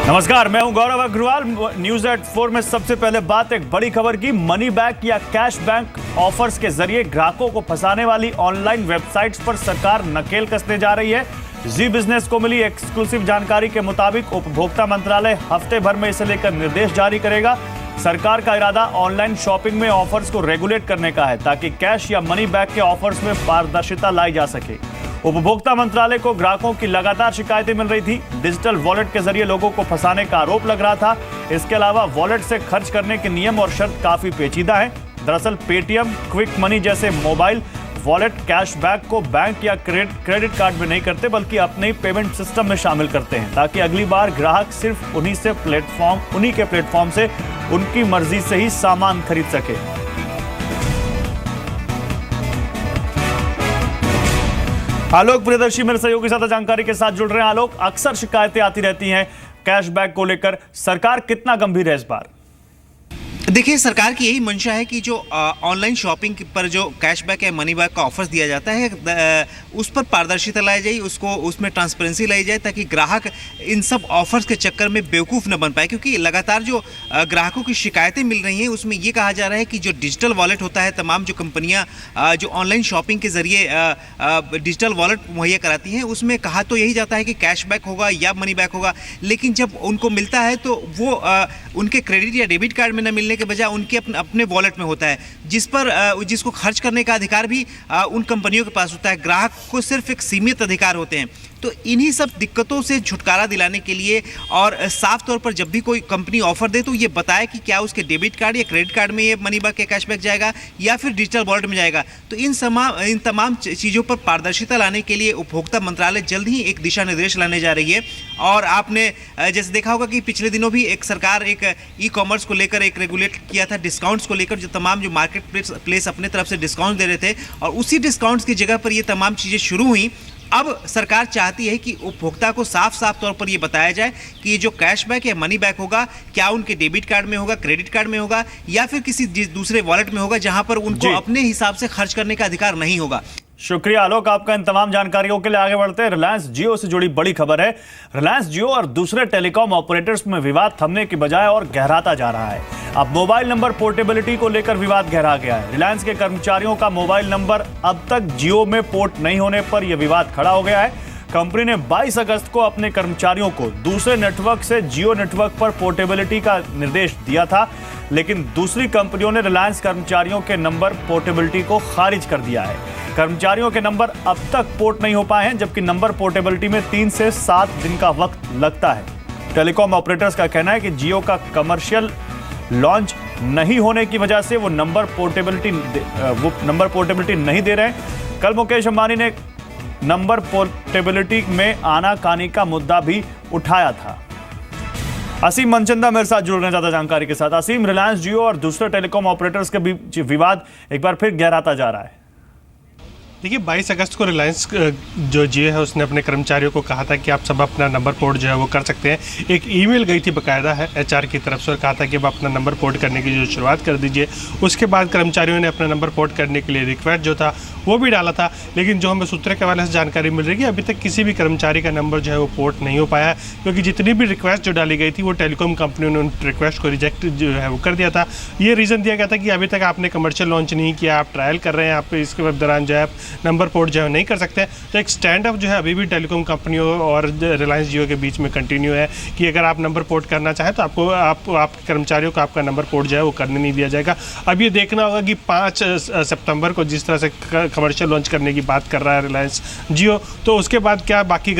नमस्कार, मैं हूं गौरव अग्रवाल। न्यूज एट 4 में सबसे पहले बात एक बड़ी खबर की। मनी बैक या कैश बैंक ऑफर्स के जरिए ग्राहकों को फंसाने वाली ऑनलाइन वेबसाइट्स पर सरकार नकेल कसने जा रही है। जी बिजनेस को मिली एक्सक्लूसिव जानकारी के मुताबिक उपभोक्ता मंत्रालय हफ्ते भर में इसे लेकर निर्देश जारी करेगा। सरकार का इरादा ऑनलाइन शॉपिंग में ऑफर्स को रेगुलेट करने का है ताकि कैश या मनी बैक के ऑफर्स में पारदर्शिता लाई जा सके। उपभोक्ता मंत्रालय को ग्राहकों की लगातार शिकायतें मिल रही थी। डिजिटल वॉलेट के जरिए लोगों को फंसाने का आरोप लग रहा था। इसके अलावा वॉलेट से खर्च करने के नियम और शर्त काफी पेचीदा हैं। दरअसल पेटीएम, क्विक मनी जैसे मोबाइल वॉलेट कैशबैक को बैंक या क्रेडिट कार्ड में नहीं करते बल्कि अपने ही पेमेंट सिस्टम में शामिल करते हैं ताकि अगली बार ग्राहक सिर्फ उन्हीं के प्लेटफॉर्म से उनकी मर्जी से ही सामान खरीद सके। आलोक प्रियदर्शी मेरे सहयोगी साथ जानकारी के साथ जुड़ रहे हैं। आलोक, अक्सर शिकायतें आती रहती हैं कैशबैक को लेकर, सरकार कितना गंभीर है इस बार? देखिए, सरकार की यही मंशा है कि जो ऑनलाइन शॉपिंग पर जो कैशबैक या मनी बैक का ऑफर्स दिया जाता है उस पर पारदर्शिता लाई जाए, उसमें ट्रांसपेरेंसी लाई जाए ताकि ग्राहक इन सब ऑफर्स के चक्कर में बेवकूफ़ न बन पाए। क्योंकि लगातार जो ग्राहकों की शिकायतें मिल रही हैं उसमें ये कहा जा रहा है कि जो डिजिटल वॉलेट होता है, तमाम जो कंपनियां जो ऑनलाइन शॉपिंग के जरिए डिजिटल वॉलेट मुहैया कराती हैं उसमें कहा तो यही जाता है कि कैशबैक होगा या मनी बैक होगा, लेकिन जब उनको मिलता है तो वो उनके क्रेडिट या डेबिट कार्ड में न मिलने के बजाय उनके अपने वॉलेट में होता है, जिसको खर्च करने का अधिकार भी उन कंपनियों के पास होता है। ग्राहक को सिर्फ एक सीमित अधिकार होते हैं। तो इन्हीं सब दिक्कतों से छुटकारा दिलाने के लिए और साफ तौर पर जब भी कोई कंपनी ऑफर दे तो ये बताए कि क्या उसके डेबिट कार्ड या क्रेडिट कार्ड में ये मनी बैक या कैशबैक जाएगा या फिर डिजिटल वॉलेट में जाएगा। तो इन तमाम चीज़ों पर पारदर्शिता लाने के लिए उपभोक्ता मंत्रालय जल्द ही एक दिशा निर्देश लाने जा रही है। और आपने जैसे देखा होगा कि पिछले दिनों भी एक सरकार एक ई कॉमर्स को लेकर एक रेगुलेट किया था, डिस्काउंट्स को लेकर, जो तमाम जो मार्केट प्लेस अपने तरफ से डिस्काउंट दे रहे थे और उसी डिस्काउंट्स की जगह पर ये तमाम चीज़ें शुरू हुई। अब सरकार चाहती है कि उपभोक्ता को साफ तौर पर यह बताया जाए कि ये जो कैशबैक या मनी बैक होगा क्या उनके डेबिट कार्ड में होगा, क्रेडिट कार्ड में होगा या फिर किसी दूसरे वॉलेट में होगा जहां पर उनको अपने हिसाब से खर्च करने का अधिकार नहीं होगा। शुक्रिया आलोक आपका इन तमाम जानकारियों के लिए। आगे बढ़ते हैं, रिलायंस जियो से जुड़ी बड़ी खबर है। रिलायंस जियो और दूसरे टेलीकॉम ऑपरेटर्स में विवाद थमने की बजाय और गहराता जा रहा है। अब मोबाइल नंबर पोर्टेबिलिटी को लेकर विवाद गहरा गया है। रिलायंस के कर्मचारियों का मोबाइल नंबर अब तक जियो में पोर्ट नहीं होने पर यह विवाद खड़ा हो गया है। कंपनी ने 22 अगस्त को अपने कर्मचारियों को दूसरे नेटवर्क से जियो नेटवर्क पर पोर्टेबिलिटी का निर्देश दिया था, लेकिन दूसरी कंपनियों ने रिलायंस कर्मचारियों के नंबर पोर्टेबिलिटी को खारिज कर दिया है। कर्मचारियों के नंबर अब तक पोर्ट नहीं हो पाए हैं, जबकि नंबर पोर्टेबिलिटी में 3 से 7 दिन का वक्त लगता है। टेलीकॉम ऑपरेटर्स का कहना है कि जियो का कमर्शियल लॉन्च नहीं होने की वजह से वो नंबर पोर्टेबिलिटी नहीं दे रहे हैं। कल मुकेश अंबानी ने नंबर पोर्टेबिलिटी में आनाकानी का मुद्दा भी उठाया था। असीम मनचंदा मेरे साथ जुड़ रहे हैं ज्यादा जानकारी के साथ। असीम, रिलायंस जियो और दूसरे टेलीकॉम ऑपरेटर्स के बीच विवाद एक बार फिर गहराता जा रहा है। देखिए, 22 अगस्त को रिलायंस जो जियो है उसने अपने कर्मचारियों को कहा था कि आप सब अपना नंबर पोर्ट जो है वो कर सकते हैं। एक ईमेल गई थी बाकायदा है एचआर की तरफ से और कहा था कि आप अपना नंबर पोर्ट करने की जो शुरुआत कर दीजिए। उसके बाद कर्मचारियों ने अपना नंबर पोर्ट करने के लिए रिक्वेस्ट जो था वो भी डाला था, लेकिन जो हमें सूत्र के हवाले से जानकारी मिल रही है कि अभी तक किसी भी कर्मचारी का नंबर जो है वो पोर्ट नहीं हो पाया, क्योंकि जितनी भी रिक्वेस्ट जो डाली गई थी वो टेलीकॉम कंपनियों ने उन रिक्वेस्ट को रिजेक्ट जो है वो कर दिया था। ये रीज़न दिया गया था कि अभी तक आपने कमर्शियल लॉन्च नहीं किया, आप ट्रायल कर रहे हैं, आप इसके दौरान जो है नंबर पोर्ट जो है नहीं कर सकते हैं। तो एक स्टैंड अप जो है अभी भी टेलीकॉम कंपनियों और रिलायंस जियो के बीच में कंटिन्यू है कि अगर आप नंबर पोर्ट करना चाहें तो आपके कर्मचारियों को आपका नंबर पोर्ट जो है वो करने नहीं दिया जाएगा। अब ये देखना होगा कि 5 सितंबर को जिस तरह से कमर्शियल लॉन्च करने की बात कर रहा है रिलायंस जियो, तो उसके बाद क्या बाकी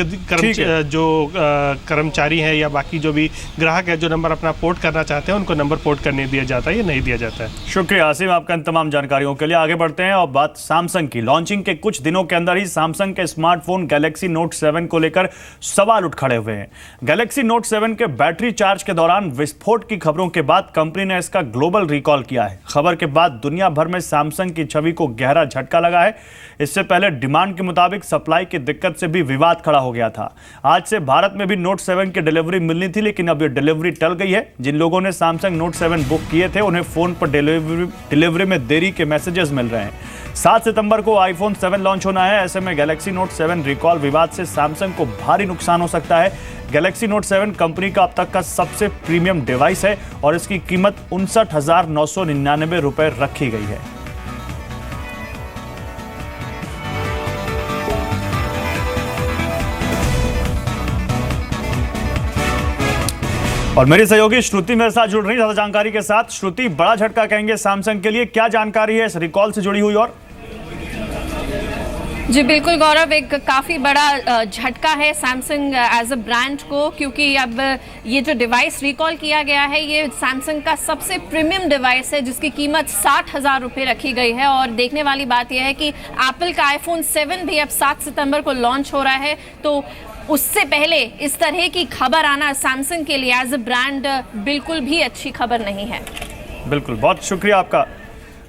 कर्मचारी हैं या बाकी जो भी ग्राहक है जो नंबर अपना पोर्ट करना चाहते हैं उनको नंबर पोर्ट करने दिया जाता है या नहीं दिया जाता है। शुक्रिया आसिम आपका इन तमाम जानकारियों के लिए। आगे बढ़ते हैं और बात सैमसंग की। लॉन्चिंग के कुछ दिनों के अंदर ही सैमसंग के स्मार्टफोन गैलेक्सी नोट 7 को लेकर सवाल उठ खड़े हुए हैं। गैलेक्सी नोट 7 के बैटरी चार्ज के दौरान विस्फोट की खबरों के बाद कंपनी ने इसका ग्लोबल रिकॉल किया है। खबर के बाद दुनिया भर में सैमसंग की छवि को गहरा झटका लगा है। इससे पहले डिमांड के मुताबिक सप्लाई की दिक्कत से भी विवाद खड़ा हो गया था। आज से भारत में भी नोट 7 की डिलीवरी मिलनी थी, लेकिन अब ये डिलीवरी टल गई है। जिन लोगों ने सैमसंग नोट 7 बुक किए थे उन्हें फोन पर डिलीवरी में देरी के मैसेजेस मिल रहे हैं। 7 सितंबर को आईफोन 7 लॉन्च होना है। ऐसे में गैलेक्सी नोट 7 रिकॉल विवाद से सैमसंग को भारी नुकसान हो सकता है। गैलेक्सी नोट 7 कंपनी का अब तक का सबसे प्रीमियम डिवाइस है और इसकी कीमत 59,999 रुपए रखी गई है। और मेरी सहयोगी श्रुति मेरे साथ जुड़ रही है ज्यादा जानकारी के साथ। श्रुति, बड़ा झटका कहेंगे सैमसंग के लिए, क्या जानकारी है इस रिकॉल से जुड़ी हुई? और जी बिल्कुल गौरव, एक काफ़ी बड़ा झटका है सैमसंग एज अ ब्रांड को, क्योंकि अब ये जो डिवाइस रिकॉल किया गया है ये सैमसंग का सबसे प्रीमियम डिवाइस है जिसकी कीमत 60,000 रुपये रखी गई है। और देखने वाली बात यह है कि एप्पल का आईफोन 7 भी अब 7 सितंबर को लॉन्च हो रहा है, तो उससे पहले इस तरह की खबर आना सैमसंग के लिए एज अ ब्रांड बिल्कुल भी अच्छी खबर नहीं है। बिल्कुल, बहुत शुक्रिया आपका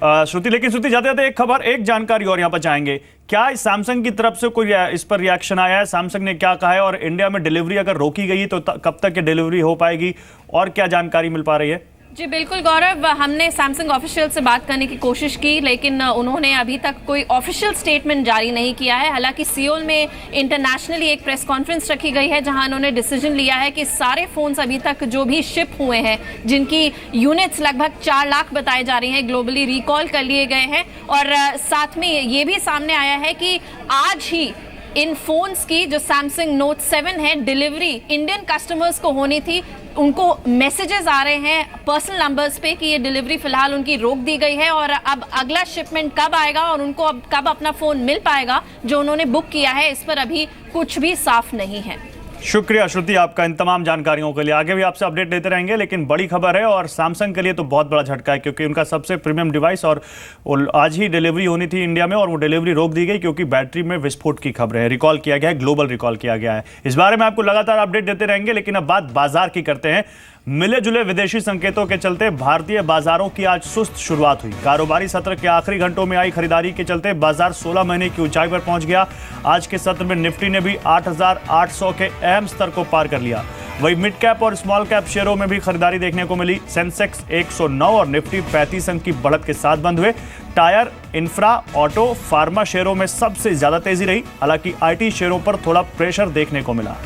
श्रुति। लेकिन श्रुति, जाते जाते एक खबर, एक जानकारी और यहाँ पर चाहेंगे, क्या सैमसंग की तरफ से कोई इस पर रिएक्शन आया है? सैमसंग ने क्या कहा है और इंडिया में डिलीवरी अगर रोकी गई तो कब तक ये डिलीवरी हो पाएगी और क्या जानकारी मिल पा रही है? जी बिल्कुल गौरव, हमने सैमसंग ऑफिशियल से बात करने की कोशिश की लेकिन उन्होंने अभी तक कोई ऑफिशियल स्टेटमेंट जारी नहीं किया है। हालांकि सियोल में इंटरनेशनली एक प्रेस कॉन्फ्रेंस रखी गई है जहां उन्होंने डिसीजन लिया है कि सारे फोन्स अभी तक जो भी शिप हुए हैं, जिनकी यूनिट्स लगभग 4 लाख बताई जा रही हैं, ग्लोबली रिकॉल कर लिए गए हैं। और साथ में ये भी सामने आया है कि आज ही इन फोन्स की जो सैमसंग नोट 7 है डिलीवरी इंडियन कस्टमर्स को होनी थी, उनको मैसेजेस आ रहे हैं पर्सनल नंबर्स पे कि ये डिलीवरी फिलहाल उनकी रोक दी गई है और अब अगला शिपमेंट कब आएगा और उनको अब कब अपना फोन मिल पाएगा जो उन्होंने बुक किया है, इस पर अभी कुछ भी साफ नहीं है। शुक्रिया श्रुति आपका इन तमाम जानकारियों के लिए। आगे भी आपसे अपडेट देते रहेंगे, लेकिन बड़ी खबर है और सैमसंग के लिए तो बहुत बड़ा झटका है क्योंकि उनका सबसे प्रीमियम डिवाइस और आज ही डिलीवरी होनी थी इंडिया में और वो डिलीवरी रोक दी गई क्योंकि बैटरी में विस्फोट की खबर है। रिकॉल किया गया है, ग्लोबल रिकॉल किया गया है। इस बारे में आपको लगातार अपडेट देते रहेंगे, लेकिन अब बात बाजार की करते हैं। मिले जुले विदेशी संकेतों के चलते भारतीय बाजारों की आज सुस्त शुरुआत हुई। कारोबारी सत्र के आखिरी घंटों में आई खरीदारी के चलते बाजार 16 महीने की ऊंचाई पर पहुंच गया। आज के सत्र में निफ्टी ने भी 8,800 के अहम स्तर को पार कर लिया। वहीं मिड कैप और स्मॉल कैप शेयरों में भी खरीदारी देखने को मिली। सेंसेक्स 109 और निफ्टी 35 अंक की बढ़त के साथ बंद हुए। टायर, इंफ्रा, ऑटो, फार्मा शेयरों में सबसे ज्यादा तेजी रही। हालांकि आईटी शेयरों पर थोड़ा प्रेशर देखने को मिला।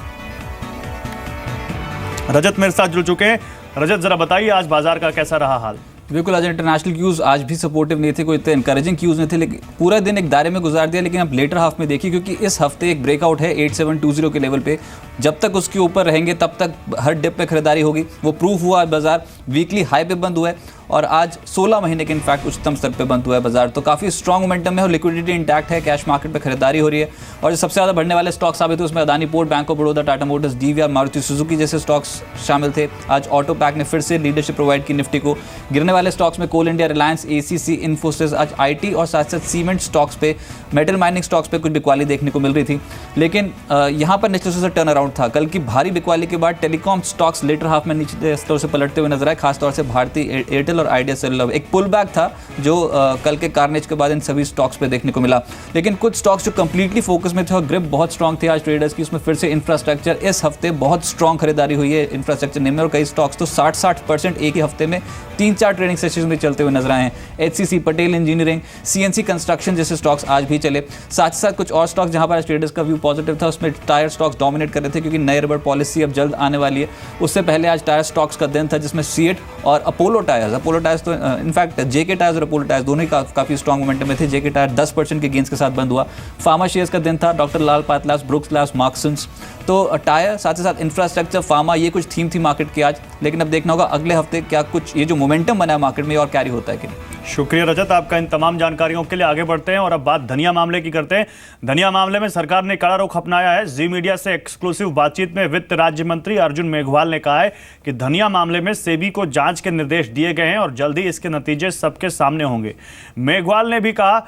रजत मेरे साथ जुड़ चुके हैं। रजत, जरा बताइए आज बाजार का कैसा रहा हाल? बिल्कुल, आज इंटरनेशनल क्यूज आज भी सपोर्टिव नहीं थे, कोई इतने इंकरेजिंग क्यूज नहीं थे, लेकिन पूरा दिन एक दायरे में गुजार दिया। लेकिन आप लेटर हाफ में देखिए क्योंकि इस हफ्ते एक ब्रेकआउट है 8720 के लेवल पे, जब तक उसके ऊपर रहेंगे तब तक हर डिप पे खरीदारी होगी। वो प्रूफ हुआ, बाजार वीकली हाई पे बंद हुआ है और आज 16 महीने के इनफैक्ट उच्चतम स्तर पे बंद हुआ है बाजार। तो काफ़ी स्ट्रॉन्ग मोमेंटम है और लिक्विडिटी इंटैक्ट है, कैश मार्केट पे खरीदारी हो रही है। और जो सबसे ज़्यादा बढ़ने वाले स्टॉक साबित हुए उसमें Adani port, bank of Baroda, Tata Motors, DVR, Maruti Suzuki जैसे स्टॉक्स शामिल थे। आज ऑटो पैक ने फिर से लीडरशिप प्रोवाइड की निफ्टी को। गिरने वाले स्टॉक्स में कोल इंडिया, रिलायंस, एसीसी, इन्फोसिस, आज आईटी और साथ साथ सीमेंट स्टॉक्स पे, मेटल माइनिंग स्टॉक्स पे कुछ बिकवाली देखने को मिल रही थी। लेकिन यहाँ पर निश्चित रूप से टर्न अराउंड था। कल की भारी बिकवाली के बाद टेलीकॉम स्टॉक्स लेटर हाफ में नीचे स्तर से पलटते हुए नजर आए, खासतौर से भारती एयरटेल और आइडिया सेलुलर। एक पुल बैक था जो कल के कार्नेज के बाद इन सभी स्टॉक्स पे देखने को मिला। लेकिन कुछ स्टॉक्स जो कंप्लीटली फोकस में थे और ग्रिप बहुत स्ट्रांग थे आज ट्रेडर्स की, उसमें फिर से इंफ्रास्ट्रक्चर, इस हफ्ते बहुत स्ट्रांग खरीदारी हुई है इंफ्रास्ट्रक्चर नेम में और कई स्टॉक्स तो 60% एक ही हफ्ते में 3-4 ट्रेडिंग सेशंस में चलते हुए नजर आए हैं। HCC, Patel engineering, CNC construction जैसे स्टॉक्स आज भी चले। साथ ही साथ कुछ और स्टॉक्स जहां पर ट्रेडर्स का व्यू पॉजिटिव था, उसमें टायर स्टॉक्स डोमिनेट कर रहे थे क्योंकि नए रबर पॉलिसी अब जल्द आने वाली है। उससे पहले आज टायर स्टॉक्स का दिन था जिसमें सीएट और अपोलो टायर्स तो इनफैक्ट जेके टायर्स और अपोलो टायर्स दोनों ही काफी स्ट्रांग मोमेंटम में थे। जेके टायर 10% के गेंस के साथ बंद हुआ। फार्मा शेयर्स का दिन था, डॉक्टर लाल पाथलैब्स, ब्रुक्स लैब्स, मार्क्सन्स। तो टायर साथ ही साथ इंफ्रास्ट्रक्चर, फार्मा, ये कुछ थीम थी मार्केट की आज। लेकिन अब देखना होगा अगले हफ्ते क्या कुछ ये जो मोमेंटम बना है मार्केट में और कैरी होता है कि नहीं। शुक्रिया रजत आपका इन तमाम जानकारियों के लिए। आगे बढ़ते हैं और अब बात धनिया मामले की करते हैं। धनिया मामले में सरकार ने कड़ा रुख अपनाया है। जी मीडिया से एक्सक्लूसिव बातचीत में वित्त राज्य मंत्री अर्जुन मेघवाल ने कहा है कि धनिया मामले में सेबी को जांच के निर्देश दिए गए हैं और जल्द ही इसके नतीजे सबके सामने होंगे। मेघवाल ने भी कहा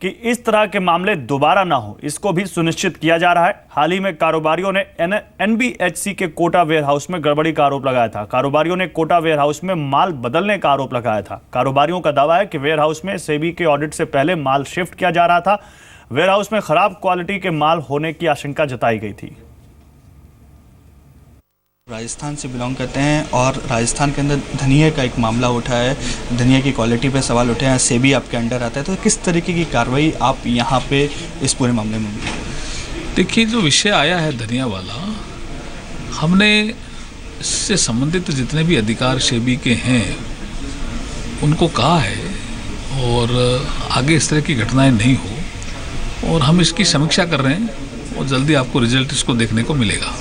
कि इस तरह के मामले दोबारा ना हो, इसको भी सुनिश्चित किया जा रहा है। हाल ही में कारोबारियों ने एनबीएचसी के कोटा वेयरहाउस में गड़बड़ी का आरोप लगाया था। कारोबारियों ने कोटा वेयरहाउस में माल बदलने का आरोप लगाया था। कारोबारियों का दावा है कि वेयरहाउस में सेबी के ऑडिट से पहले माल शिफ्ट किया जा रहा था। वेयरहाउस में खराब क्वालिटी के माल होने की आशंका जताई गई थी। राजस्थान से बिलोंग करते हैं और राजस्थान के अंदर धनिया का एक मामला उठा है, धनिया की क्वालिटी पे सवाल उठे हैं, सेबी आपके अंडर आता है, तो किस तरीके की कार्रवाई आप यहाँ पे इस पूरे मामले में? देखिए, जो विषय आया है धनिया वाला, हमने इससे संबंधित जितने भी अधिकार सेबी के हैं उनको कहा है और आगे इस तरह की घटनाएं नहीं हो, और हम इसकी समीक्षा कर रहे हैं और जल्दी आपको रिजल्ट इसको देखने को मिलेगा।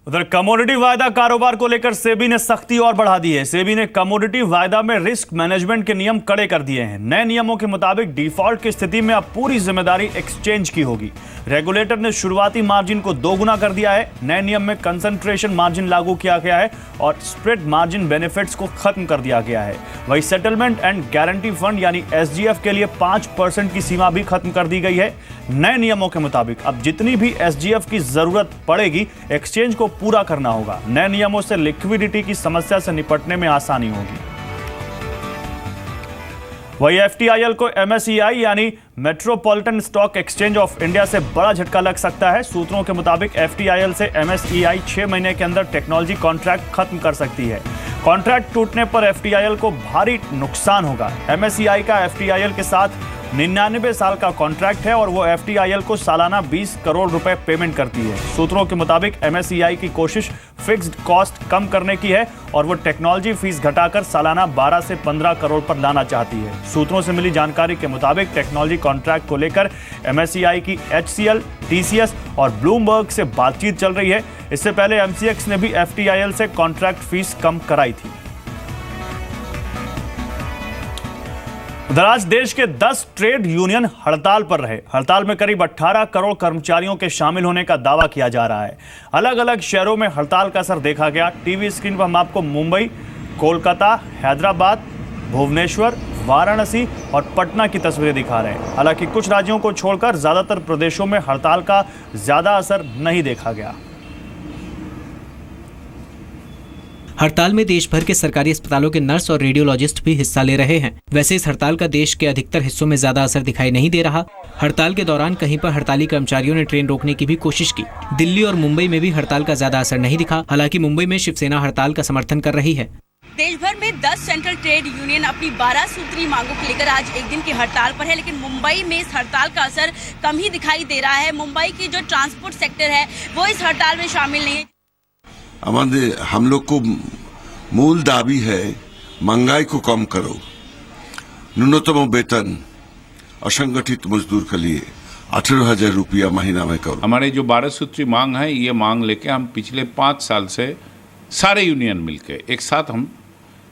उधर कमोडिटी वायदा कारोबार को लेकर सेबी ने सख्ती और बढ़ा दी है। सेबी ने कमोडिटी वायदा में रिस्क मैनेजमेंट के नियम कड़े कर दिए हैं। नए नियमों के मुताबिक डिफॉल्ट की स्थिति में अब पूरी जिम्मेदारी एक्सचेंज की होगी। रेगुलेटर ने शुरुआती मार्जिन को 2 गुना कर दिया है। नए नियम में कंसंट्रेशन मार्जिन लागू किया गया है और स्प्रेड मार्जिन बेनिफिट्स को खत्म कर दिया गया है। वही सेटलमेंट एंड गारंटी फंड यानी SGF के लिए 5% की सीमा भी खत्म कर दी गई है। नए नियमों के मुताबिक अब जितनी भी SGF की जरूरत पड़ेगी एक्सचेंज को पूरा करना होगा। नए नियमों से लिक्विडिटी की समस्या से निपटने में आसानी होगी। वही FTIL को MSCI यानी metropolitan stock exchange of India से बड़ा झटका लग सकता है। सूत्रों के मुताबिक FTIL से MSCI 6 महीने के अंदर टेक्नोलॉजी कॉन्ट्रैक्ट खत्म कर सकती है। कॉन्ट्रैक्ट टूटने पर FTIL को भारी नुकसान होगा। MSCI का FTIL के साथ 99 साल का कॉन्ट्रैक्ट है और वो FTIL को सालाना 20 करोड़ रुपए पेमेंट करती है। सूत्रों के मुताबिक MSCI की कोशिश फिक्स्ड कॉस्ट कम करने की है और वो टेक्नोलॉजी फीस घटाकर सालाना 12 से 15 करोड़ पर लाना चाहती है। सूत्रों से मिली जानकारी के मुताबिक टेक्नोलॉजी कॉन्ट्रैक्ट को लेकर MSCI की HCL, TCS और ब्लूमबर्ग से बातचीत चल रही है। इससे पहले MCX ने भी FTIL से कॉन्ट्रैक्ट फीस कम कराई थी। उधर आज देश के 10 ट्रेड यूनियन हड़ताल पर रहे। हड़ताल में करीब 18 करोड़ कर्मचारियों के शामिल होने का दावा किया जा रहा है। अलग अलग शहरों में हड़ताल का असर देखा गया। टीवी स्क्रीन पर हम आपको मुंबई, कोलकाता, हैदराबाद, भुवनेश्वर, वाराणसी और पटना की तस्वीरें दिखा रहे हैं। हालांकि कुछ राज्यों को छोड़कर ज्यादातर प्रदेशों में हड़ताल का ज्यादा असर नहीं देखा गया। हड़ताल में देश भर के सरकारी अस्पतालों के नर्स और रेडियोलॉजिस्ट भी हिस्सा ले रहे हैं। वैसे इस हड़ताल का देश के अधिकतर हिस्सों में ज्यादा असर दिखाई नहीं दे रहा। हड़ताल के दौरान कहीं पर हड़ताली कर्मचारियों ने ट्रेन रोकने की भी कोशिश की। दिल्ली और मुंबई में भी हड़ताल का ज्यादा असर नहीं दिखा। हालांकि मुंबई में शिवसेना हड़ताल का समर्थन कर रही है। देश भर में 10 सेंट्रल ट्रेड यूनियन अपनी 12 सूत्री मांगों को लेकर आज एक दिन की हड़ताल पर है, लेकिन मुंबई में इस हड़ताल का असर कम ही दिखाई दे रहा है। मुंबई की जो ट्रांसपोर्ट सेक्टर है वो इस हड़ताल में शामिल नहीं है। हम लोग को मूल दाबी है महंगाई को कम करो, न्यूनतम वेतन असंगठित मजदूर के लिए 18,000 रुपया महीना में करो। हमारे जो 12 सूत्री मांग है, ये मांग लेके हम पिछले 5 साल से सारे यूनियन मिलके एक साथ हम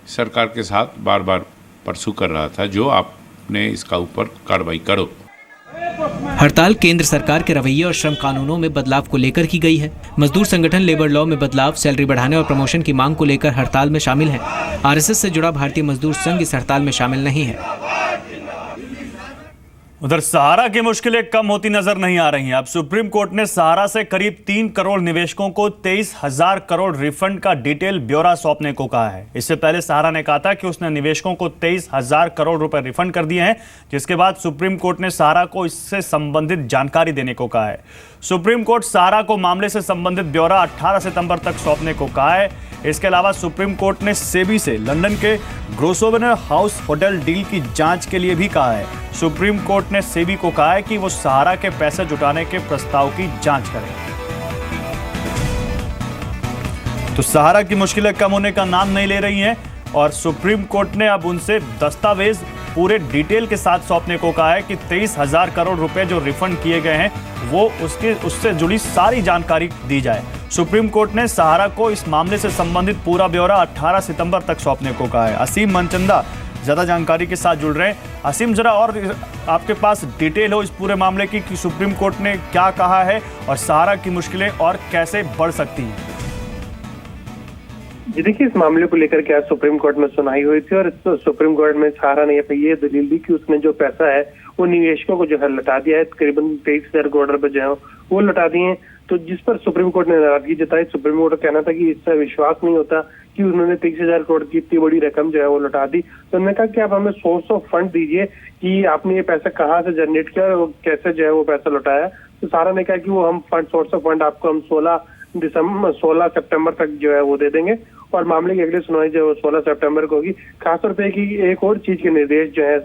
सरकार के साथ बार बार परसू कर रहा था, जो आपने इसका ऊपर कार्रवाई करो। हड़ताल केंद्र सरकार के रवैये और श्रम कानूनों में बदलाव को लेकर की गई है। मजदूर संगठन लेबर लॉ में बदलाव, सैलरी बढ़ाने और प्रमोशन की मांग को लेकर हड़ताल में शामिल है। RSS से जुड़ा भारतीय मजदूर संघ इस हड़ताल में शामिल नहीं है। उधर सहारा की मुश्किलें कम होती नजर नहीं आ रही हैं। अब सुप्रीम कोर्ट ने सहारा से करीब 3 करोड़ निवेशकों को 23,000 करोड़ रिफंड का डिटेल ब्यौरा सौंपने को कहा है। इससे पहले सहारा ने कहा था कि उसने निवेशकों को 23,000 करोड़ रुपए रिफंड कर दिए हैं, जिसके बाद सुप्रीम कोर्ट ने सहारा को इससे संबंधित जानकारी देने को कहा है। सुप्रीम कोर्ट सहारा को मामले से संबंधित ब्यौरा 18 सितंबर तक सौंपने को कहा है। इसके अलावा सुप्रीम कोर्ट ने सेबी से लंदन के ग्रोसवेनर हाउस होटल डील की जांच के लिए भी कहा है। सुप्रीम कोर्ट ने सेबी को कहा है कि वो सहारा के पैसे जुटाने के प्रस्ताव की जांच करें। तो सहारा की मुश्किलें कम होने का नाम नहीं ले रही हैं और सुप्रीम कोर्ट ने अब उनसे दस्तावेज पूरे डिटेल के साथ सौंपने को कहा है कि 23,000 करोड़ रुपए जो रिफंड किए गए हैं वो उससे जुड़ी सारी जानकारी दी जाए। सुप्रीम कोर्ट ने सहारा को इस मामले से संबंधित पूरा ब्यौरा 18 सितंबर तक सौंपने को कहा है। असीम मनचंदा ज्यादा जानकारी के साथ जुड़ रहे हैं। असीम, जरा और आपके पास डिटेल हो इस पूरे मामले की कि सुप्रीम कोर्ट ने क्या कहा है और सहारा की मुश्किलें और कैसे बढ़ सकती हैं। जी देखिए, इस मामले को लेकर के आज सुप्रीम कोर्ट में सुनवाई हुई थी और सुप्रीम कोर्ट में सहारा ने ये दलील दी कि उसने जो पैसा है वो निवेशकों को जो है लौटा दिया है। तकरीबन 23,000 करोड़ रुपए जो है वो लौटा दिए हैं। तो जिस पर सुप्रीम कोर्ट ने नाराजगी जताई। सुप्रीम कोर्ट का कहना था कि इससे विश्वास नहीं होता कि उन्होंने 23,000 करोड़ की इतनी बड़ी रकम जो है वो लौटा दी। तो उन्होंने कहा कि आप हमें सोर्स ऑफ फंड दीजिए कि आपने ये पैसा कहाँ से जनरेट किया और कैसे जो है वो पैसा लौटाया। तो सहारा ने कहा कि वो हम फंड सोर्स ऑफ फंड आपको हम 16 16 सितंबर तक जो है वो दे देंगे और मामले की अगली सुनवाई जो 16 सितंबर को होगी। खासतौर पे की एक और चीज के निर्देश जो है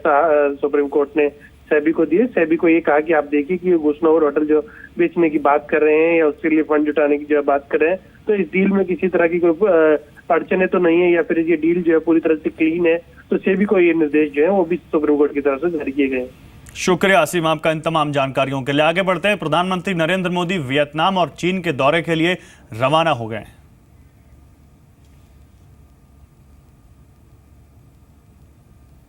सुप्रीम कोर्ट ने सेबी को दिए। सेबी को ये कहा कि आप देखिए कि गुसनोवर होटल जो बेचने की बात कर रहे हैं या उसके लिए फंड जुटाने की जो बात कर रहे हैं, तो इस डील में किसी तरह की कोई अड़चने तो नहीं है या फिर ये डील जो है पूरी तरह से क्लीन है। तो सेबी को ये निर्देश जो है वो भी सुप्रीम कोर्ट की तरफ से जारी किए गए। शुक्रिया आसिम आपका इन तमाम जानकारियों के लिए। आगे बढ़ते हैं। प्रधानमंत्री नरेंद्र मोदी वियतनाम और चीन के दौरे के लिए रवाना हो गए।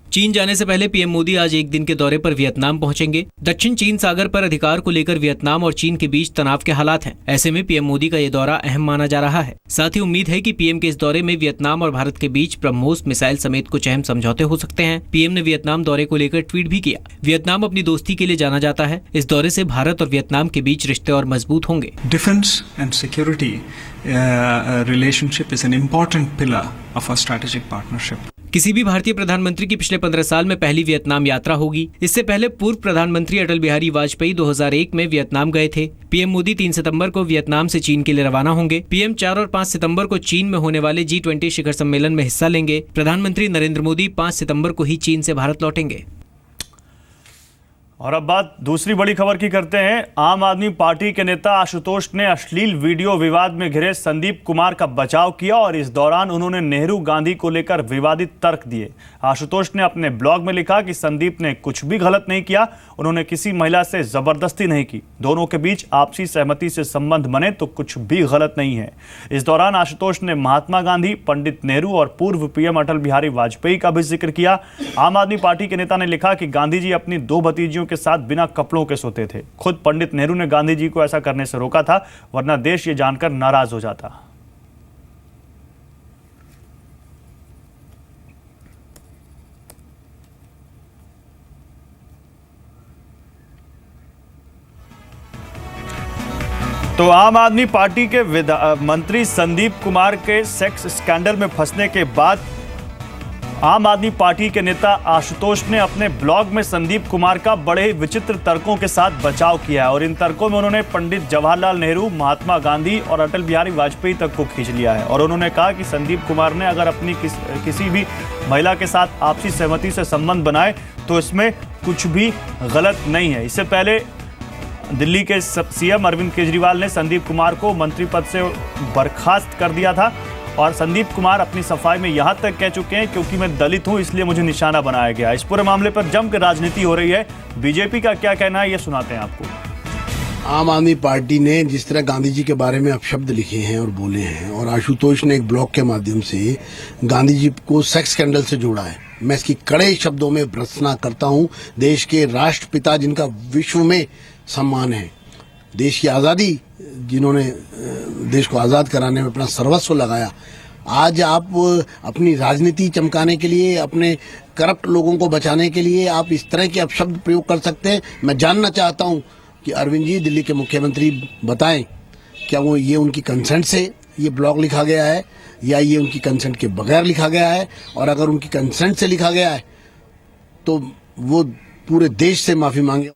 चीन जाने से पहले पीएम मोदी आज एक दिन के दौरे पर वियतनाम पहुंचेंगे। दक्षिण चीन सागर पर अधिकार को लेकर वियतनाम और चीन के बीच तनाव के हालात हैं। ऐसे में पीएम मोदी का ये दौरा अहम माना जा रहा है। साथ ही उम्मीद है कि पीएम के इस दौरे में वियतनाम और भारत के बीच ब्रह्मोस मिसाइल समेत कुछ अहम समझौते हो सकते हैं। पीएम ने वियतनाम दौरे को लेकर ट्वीट भी किया। वियतनाम अपनी दोस्ती के लिए जाना जाता है। इस दौरे से भारत और वियतनाम के बीच रिश्ते और मजबूत होंगे। Defence and security relationship is an important pillar of a strategic partnership. किसी भी भारतीय प्रधानमंत्री की पिछले 15 साल में पहली वियतनाम यात्रा होगी। इससे पहले पूर्व प्रधानमंत्री अटल बिहारी वाजपेयी 2001 में वियतनाम गए थे। पीएम मोदी 3 सितंबर को वियतनाम से चीन के लिए रवाना होंगे। पीएम 4 और 5 सितंबर को चीन में होने वाले G20 शिखर सम्मेलन में हिस्सा लेंगे। प्रधानमंत्री नरेंद्र मोदी 5 सितंबर को ही चीन से भारत लौटेंगे। और अब बात दूसरी बड़ी खबर की करते हैं। आम आदमी पार्टी के नेता आशुतोष ने अश्लील वीडियो विवाद में घिरे संदीप कुमार का बचाव किया और इस दौरान उन्होंने नेहरू गांधी को लेकर विवादित तर्क दिए। आशुतोष ने अपने ब्लॉग में लिखा कि संदीप ने कुछ भी गलत नहीं किया, उन्होंने किसी महिला से जबरदस्ती नहीं की, दोनों के बीच आपसी सहमति से संबंध बने तो कुछ भी गलत नहीं है। इस दौरान आशुतोष ने महात्मा गांधी, पंडित नेहरू और पूर्व पीएम अटल बिहारी वाजपेयी का भी जिक्र किया। आम आदमी पार्टी के नेता ने लिखा कि गांधी जी अपनी 2 भतीजियों के साथ बिना कपड़ों के सोते थे। खुद पंडित नेहरू ने गांधी जी को ऐसा करने से रोका था, वरना देश ये जानकर नाराज हो जाता। तो आम आदमी पार्टी के मंत्री संदीप कुमार के सेक्स स्कैंडल में फंसने के बाद आम आदमी पार्टी के नेता आशुतोष ने अपने ब्लॉग में संदीप कुमार का बड़े ही विचित्र तर्कों के साथ बचाव किया है और इन तर्कों में उन्होंने पंडित जवाहरलाल नेहरू, महात्मा गांधी और अटल बिहारी वाजपेयी तक को खींच लिया है। और उन्होंने कहा कि संदीप कुमार ने अगर अपनी किसी भी महिला के साथ आपसी सहमति से संबंध बनाए तो इसमें कुछ भी गलत नहीं है। इससे पहले दिल्ली के सीएम अरविंद केजरीवाल ने संदीप कुमार को मंत्री पद से बर्खास्त कर दिया था और संदीप कुमार अपनी सफाई में यहां तक कह चुके हैं, क्योंकि मैं दलित हूं इसलिए मुझे निशाना बनाया गया। इस पूरे मामले पर जमकर राजनीति हो रही है। बीजेपी का क्या कहना है, ये सुनाते हैं आपको। आम आदमी पार्टी ने जिस तरह गांधी जी के बारे में अपशब्द लिखे हैं और बोले हैं और आशुतोष ने एक ब्लॉग के माध्यम से गांधी जी को सेक्स स्कैंडल से जोड़ा है, मैं इसकी कड़े शब्दों में भर्त्सना करता हूं। देश के राष्ट्रपिता जिनका विश्व में सम्मान है, देश की आज़ादी, जिन्होंने देश को आज़ाद कराने में अपना सर्वस्व लगाया, आज आप अपनी राजनीति चमकाने के लिए, अपने करप्ट लोगों को बचाने के लिए आप इस तरह के अपशब्द प्रयोग कर सकते हैं। मैं जानना चाहता हूं कि अरविंद जी, दिल्ली के मुख्यमंत्री, बताएं क्या वो ये उनकी कंसेंट से ये ब्लॉग लिखा गया है या ये उनकी कंसेंट के बगैर लिखा गया है, और अगर उनकी कंसेंट से लिखा गया है तो वो पूरे देश से माफ़ी मांगे।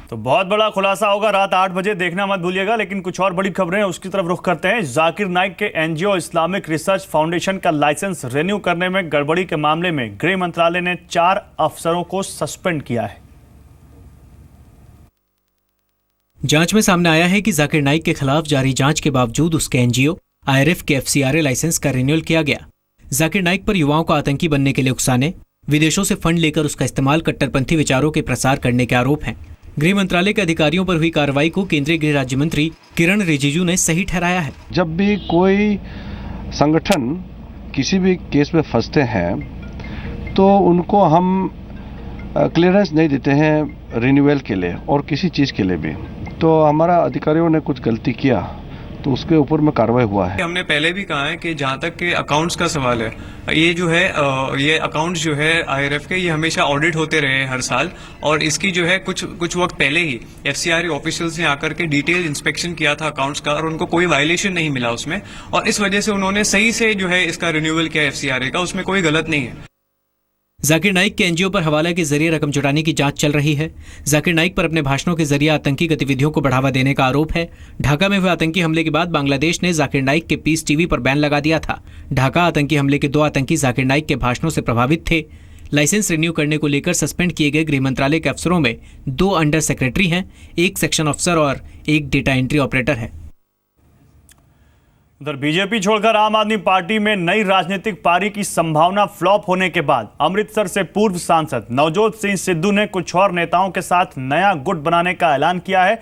तो बहुत बड़ा खुलासा होगा रात 8 बजे, देखना मत भूलिएगा। लेकिन कुछ और बड़ी खबरें हैं, उसकी तरफ रुख करते हैं। जाकिर नाइक के एनजीओ इस्लामिक रिसर्च फाउंडेशन का लाइसेंस रिन्यू करने में गड़बड़ी के मामले में गृह मंत्रालय ने 4 अफसरों को सस्पेंड किया है। जांच में सामने आया है कि जाकिर नाइक के खिलाफ जारी जांच के बावजूद उसके एनजीओ IRF के FCRA लाइसेंस का रिन्यूअल किया गया। जाकिर नाइक पर युवाओं को आतंकी बनने के लिए उकसाने, विदेशों से फंड लेकर उसका इस्तेमाल कट्टरपंथी विचारों के प्रसार करने के आरोप हैं। गृह मंत्रालय के अधिकारियों पर हुई कार्रवाई को केंद्रीय गृह राज्य मंत्री किरण रिजिजू ने सही ठहराया है। जब भी कोई संगठन किसी भी केस में फंसते हैं तो उनको हम क्लियरेंस नहीं देते हैं रिन्यूअल के लिए और किसी चीज़ के लिए भी। तो हमारा अधिकारियों ने कुछ गलती किया तो उसके ऊपर में कार्रवाई हुआ है। हमने पहले भी कहा है कि जहाँ तक के अकाउंट्स का सवाल है, ये जो है ये अकाउंट्स जो है IRF के, ये हमेशा ऑडिट होते रहे हैं हर साल, और इसकी जो है कुछ वक्त पहले ही FCRA ऑफिशियल्स ने आकर के डिटेल इंस्पेक्शन किया था अकाउंट्स का, और उनको कोई वायलेशन नहीं मिला उसमें, और इस वजह से उन्होंने सही से जो है इसका रिन्यूअल किया FCRA का, उसमें कोई गलत नहीं है। जाकिर नाइक के एनजीओ पर हवाला के जरिए रकम जुटाने की जांच चल रही है। जाकिर नाइक पर अपने भाषणों के जरिए आतंकी गतिविधियों को बढ़ावा देने का आरोप है। ढाका में हुए आतंकी हमले के बाद बांग्लादेश ने जाकिर नाइक के पीस टीवी पर बैन लगा दिया था। ढाका आतंकी हमले के 2 आतंकी जाकिर नाइक के भाषणों से प्रभावित थे। लाइसेंस रिन्यू करने को लेकर सस्पेंड किए गए गृह मंत्रालय के अफसरों में 2 अंडर सेक्रेटरी हैं, 1 सेक्शन अफसर और 1 डेटा एंट्री ऑपरेटर है। उधर बीजेपी छोड़कर आम आदमी पार्टी में नई राजनीतिक पारी की संभावना फ्लॉप होने के बाद अमृतसर से पूर्व सांसद नवजोत सिंह सिद्धू ने कुछ और नेताओं के साथ नया गुट बनाने का ऐलान किया है।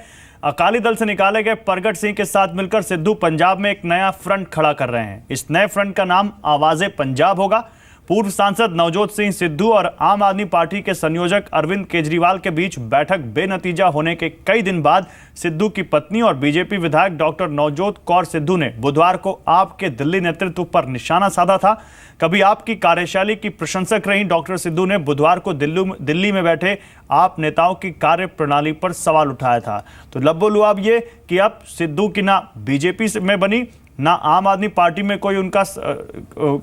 अकाली दल से निकाले गए प्रगट सिंह के साथ मिलकर सिद्धू पंजाब में एक नया फ्रंट खड़ा कर रहे हैं। इस नए फ्रंट का नाम आवाज़े पंजाब होगा। पूर्व सांसद नवजोत सिंह सिद्धू और आम आदमी पार्टी के संयोजक अरविंद केजरीवाल के बीच बैठक बेनतीजा होने के कई दिन बाद सिद्धू की पत्नी और बीजेपी विधायक डॉक्टर नवजोत कौर सिद्धू ने बुधवार को आप के दिल्ली नेतृत्व पर निशाना साधा था। कभी आपकी कार्यशैली की प्रशंसक रही डॉक्टर सिद्धू ने बुधवार को दिल्ली में बैठे आप नेताओं की कार्य प्रणाली पर सवाल उठाया था। तो लब्बो लुआब ये कि अब सिद्धू की ना बीजेपी में बनी, ना आम आदमी पार्टी में कोई उनका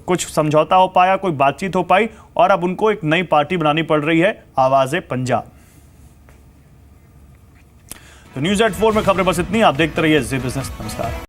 कुछ समझौता हो पाया, कोई बातचीत हो पाई, और अब उनको एक नई पार्टी बनानी पड़ रही है, आवाज़े पंजाब। तो न्यूज़ 8 4 में खबरें बस इतनी। आप देखते रहिए जी बिजनेस। नमस्कार।